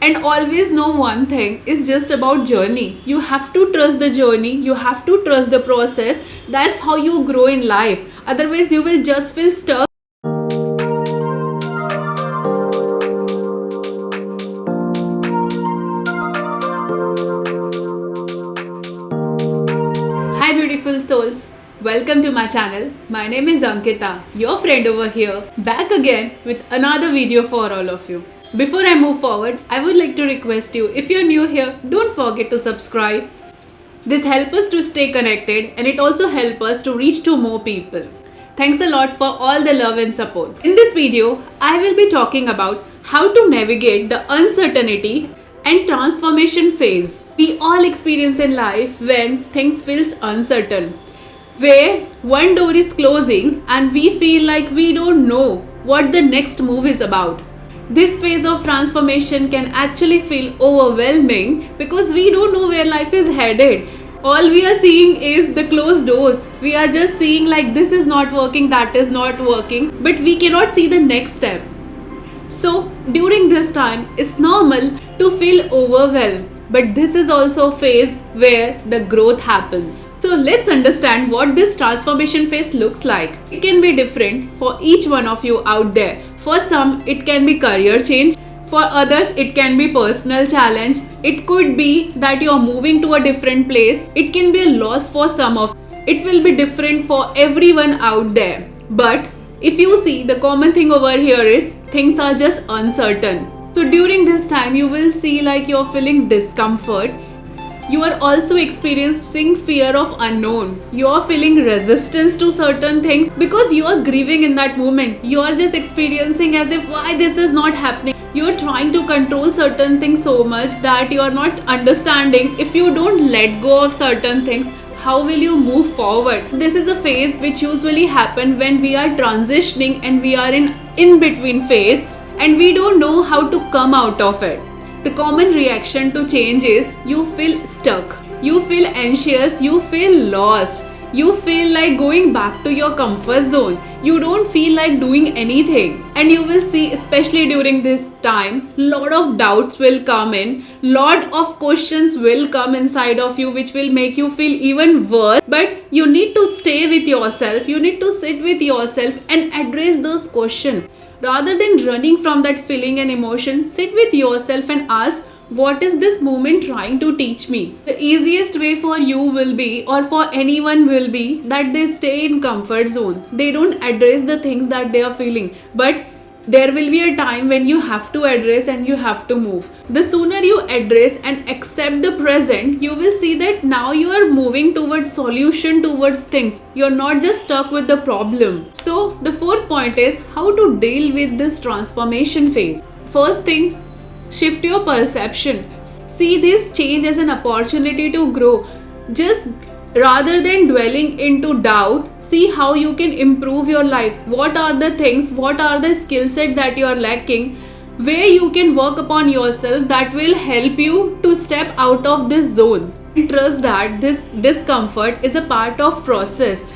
And always know one thing is just about journey. You have to trust the journey, you have to trust the process. That's how you grow in life. Otherwise, you will just feel stuck. Hi beautiful souls, welcome to my channel. My name is Ankita, your friend over here, back again with another video for all of you. Before I move forward, I would like to request you, if you're new here, don't forget to subscribe. This helps us to stay connected and it also helps us to reach to more people. Thanks a lot for all the love and support. In this video, I will be talking about how to navigate the uncertainty and transformation phase we all experience in life when things feels uncertain, where one door is closing and we feel like we don't know what the next move is about. This phase of transformation can actually feel overwhelming because we don't know where life is headed. All we are seeing is the closed doors. We are just seeing like this is not working, that is not working, but we cannot see the next step. So during this time, it's normal to feel overwhelmed, but this is also a phase where the growth happens. So let's understand what this transformation phase looks like. It can be different for each one of you out there. For some, it can be career change. For others, it can be personal challenge. It could be that you're moving to a different place. It can be a loss for some of you. It will be different for everyone out there. But if you see, the common thing over here is things are just uncertain. So during this time, you will see like you're feeling discomfort. You are also experiencing fear of unknown. You are feeling resistance to certain things because you are grieving in that moment. You are just experiencing as if why this is not happening. You are trying to control certain things so much that you are not understanding. If you don't let go of certain things, how will you move forward? This is a phase which usually happen when we are transitioning and we are in between phase and we don't know how to come out of it. The common reaction to change is you feel stuck, you feel anxious, you feel lost, you feel like going back to your comfort zone. You don't feel like doing anything. And you will see, especially during this time, lot of doubts will come in, lot of questions will come inside of you which will make you feel even worse. But you need to stay with yourself, you need to sit with yourself and address those questions. Rather than running from that feeling and emotion, sit with yourself and ask, what is this moment trying to teach me? The easiest way for you will be, or for anyone will be, that they stay in comfort zone. They don't address the things that they are feeling. But there will be a time when you have to address and you have to move. The sooner you address and accept the present, you will see that now you are moving towards solution, towards things. You're not just stuck with the problem. So the fourth point is how to deal with this transformation phase. First thing, shift your perception. See this change as an opportunity to grow. Just rather than dwelling into doubt, see how you can improve your life. What are the things, what are the skill set that you are lacking, where you can work upon yourself that will help you to step out of this zone. Trust that this discomfort is a part of process.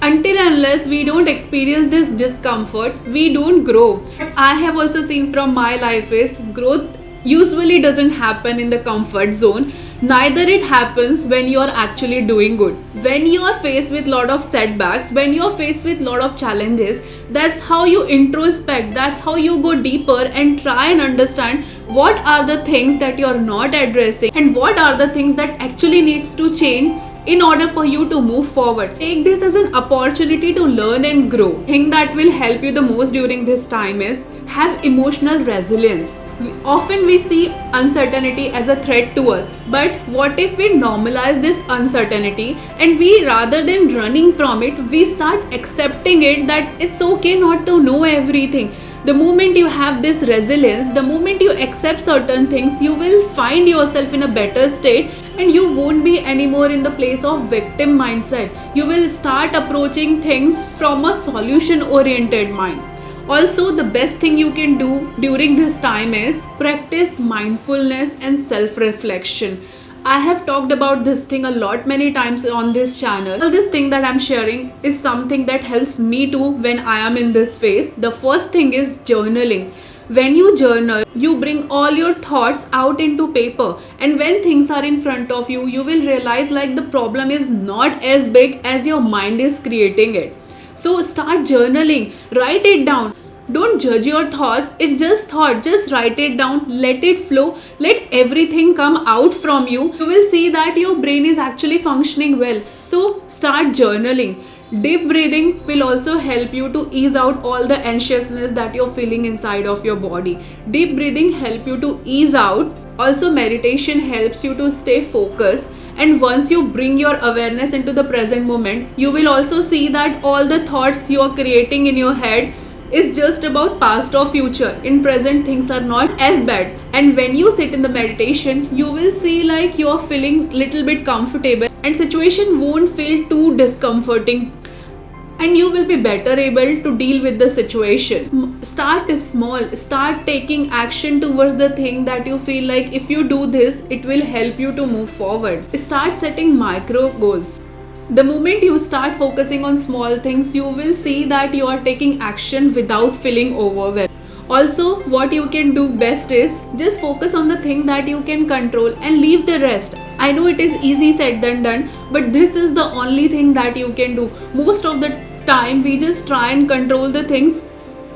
Until unless we don't experience this discomfort, we don't grow. What I have also seen from my life is growth usually doesn't happen in the comfort zone. Neither it happens when you are actually doing good. When you are faced with lot of setbacks, when you are faced with lot of challenges, that's how you introspect, that's how you go deeper and try and understand what are the things that you are not addressing and what are the things that actually needs to change in order for you to move forward. Take this as an opportunity to learn and grow. The thing that will help you the most during this time is have emotional resilience. Often we see uncertainty as a threat to us, but what if we normalize this uncertainty and we, rather than running from it, we start accepting it, that it's okay not to know everything. The moment you have this resilience, the moment you accept certain things, you will find yourself in a better state and you won't be anymore in the place of victim mindset. You will start approaching things from a solution oriented mind. Also, the best thing you can do during this time is practice mindfulness and self-reflection. I have talked about this thing a lot many times on this channel. So this thing that I'm sharing is something that helps me too when I am in this phase. The first thing is journaling. When you journal, you bring all your thoughts out into paper, and when things are in front of you, you will realize like the problem is not as big as your mind is creating it. So start journaling, write it down. Don't judge your thoughts, it's just thought. Just write it down, let it flow, let everything come out from you. You will see that your brain is actually functioning well. So start journaling. Deep breathing will also help you to ease out all the anxiousness that you're feeling inside of your body. Deep breathing help you to ease out. Also, meditation helps you to stay focused. And once you bring your awareness into the present moment, you will also see that all the thoughts you are creating in your head is just about past or future. In present, things are not as bad. And when you sit in the meditation, you will see like you are feeling little bit comfortable and situation won't feel too discomforting, and you will be better able to deal with the situation. Start small, start taking action towards the thing that you feel like if you do this, it will help you to move forward. Start setting micro goals. The moment you start focusing on small things, you will see that you are taking action without feeling overwhelmed. Also, what you can do best is just focus on the thing that you can control and leave the rest. I know it is easy said than done, but this is the only thing that you can do. Most of the time, we just try and control the things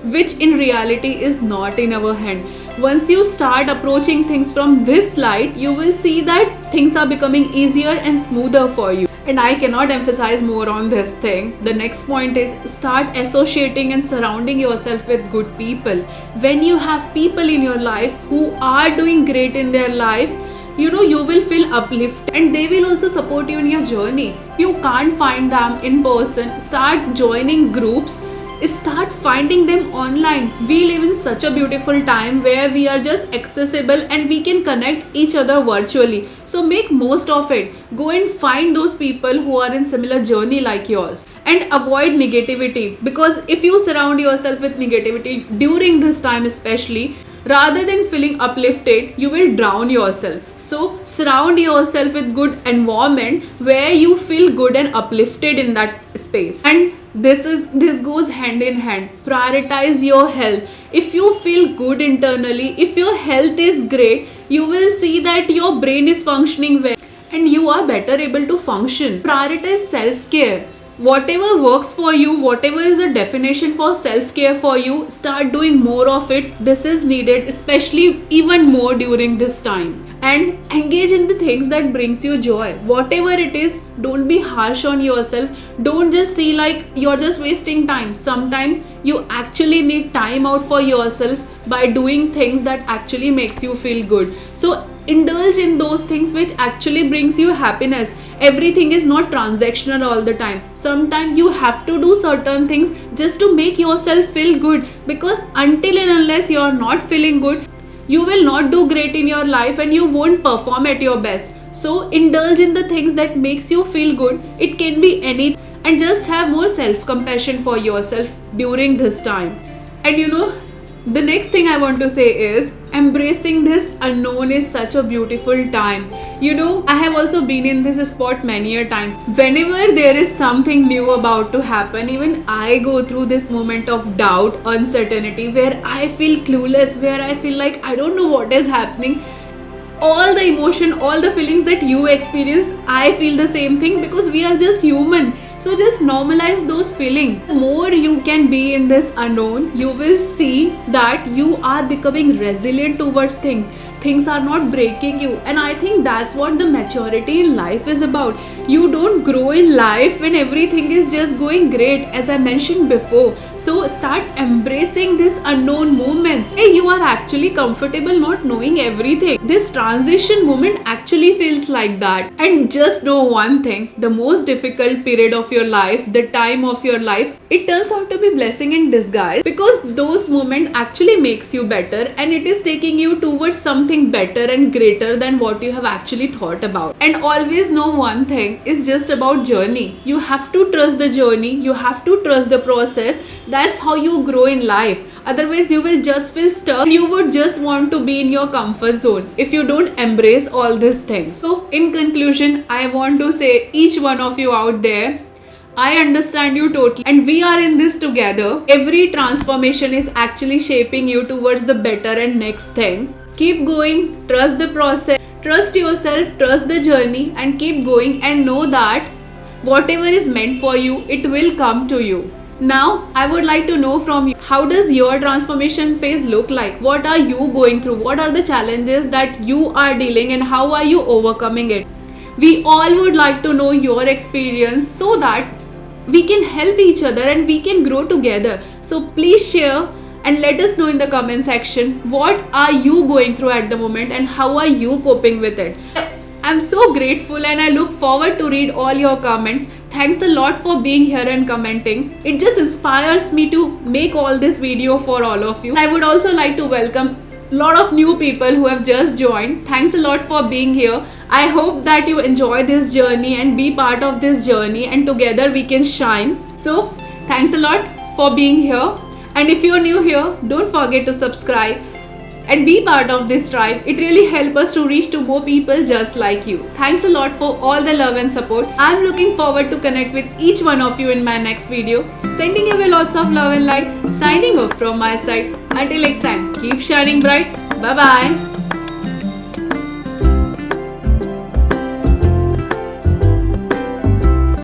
which in reality is not in our hand. Once you start approaching things from this light, you will see that things are becoming easier and smoother for you. And I cannot emphasize more on this thing. The next point is start associating and surrounding yourself with good people. When you have people in your life who are doing great in their life, you will feel uplifted and they will also support you in your journey. You can't find them in person, start joining groups, start finding them online. We live in such a beautiful time where we are just accessible and we can connect each other virtually. So make most of it. Go and find those people who are in similar journey like yours, and avoid negativity, because if you surround yourself with negativity during this time especially, rather than feeling uplifted, you will drown yourself. So surround yourself with good environment where you feel good and uplifted in that space. And this goes hand in hand. Prioritize your health. If you feel good internally, if your health is great, you will see that your brain is functioning well and you are better able to function. Prioritize self-care. Whatever works for you, whatever is a definition for self-care for you, start doing more of it. This is needed, especially even more during this time. And engage in the things that brings you joy. Whatever it is, don't be harsh on yourself. Don't just see like you're just wasting time. Sometimes you actually need time out for yourself by doing things that actually makes you feel good. So indulge in those things which actually brings you happiness. Everything is not transactional all the time. Sometimes you have to do certain things just to make yourself feel good, because until and unless you are not feeling good, you will not do great in your life and you won't perform at your best. So indulge in the things that makes you feel good. It can be anything, and just have more self-compassion for yourself during this time. And the next thing I want to say is embracing this unknown is such a beautiful time. I have also been in this spot many a time. Whenever there is something new about to happen, even I go through this moment of doubt, uncertainty, where I feel clueless, where I feel like I don't know what is happening. All the emotion, all the feelings that you experience, I feel the same thing, because we are just human. So just normalize those feelings. The more you can be in this unknown, you will see that you are becoming resilient towards things. Things are not breaking you. And I think that's what the maturity in life is about. You don't grow in life when everything is just going great, as I mentioned before. So start embracing this unknown moments. Hey, you are actually comfortable not knowing everything. This transition moment actually feels like that. And just know one thing, the most difficult period of your life, the time of your life, it turns out to be blessing in disguise, because those moments actually makes you better and it is taking you towards something better and greater than what you have actually thought about. And always know one thing, is just about journey. You have to trust the journey, you have to trust the process. That's how you grow in life. Otherwise you will just feel stuck. You would just want to be in your comfort zone if you don't embrace all these things. So in conclusion, I want to say, each one of you out there, I understand you totally, and we are in this together. Every transformation is actually shaping you towards the better and next thing. Keep going, trust the process, trust yourself, trust the journey, and keep going and know that whatever is meant for you, it will come to you. Now, I would like to know from you, how does your transformation phase look like? What are you going through? What are the challenges that you are dealing, and how are you overcoming it? We all would like to know your experience so that we can help each other and we can grow together. So please share and let us know in the comment section, what are you going through at the moment and how are you coping with it? I'm so grateful and I look forward to read all your comments. Thanks a lot for being here and commenting. It just inspires me to make all this video for all of you. I would also like to welcome a lot of new people who have just joined. Thanks a lot for being here. I hope that you enjoy this journey and be part of this journey, and together we can shine. So thanks a lot for being here. And if you're new here, don't forget to subscribe and be part of this tribe. It really helps us to reach to more people just like you. Thanks a lot for all the love and support. I'm looking forward to connect with each one of you in my next video. Sending you lots of love and light. Signing off from my side. Until next time, keep shining bright. Bye bye.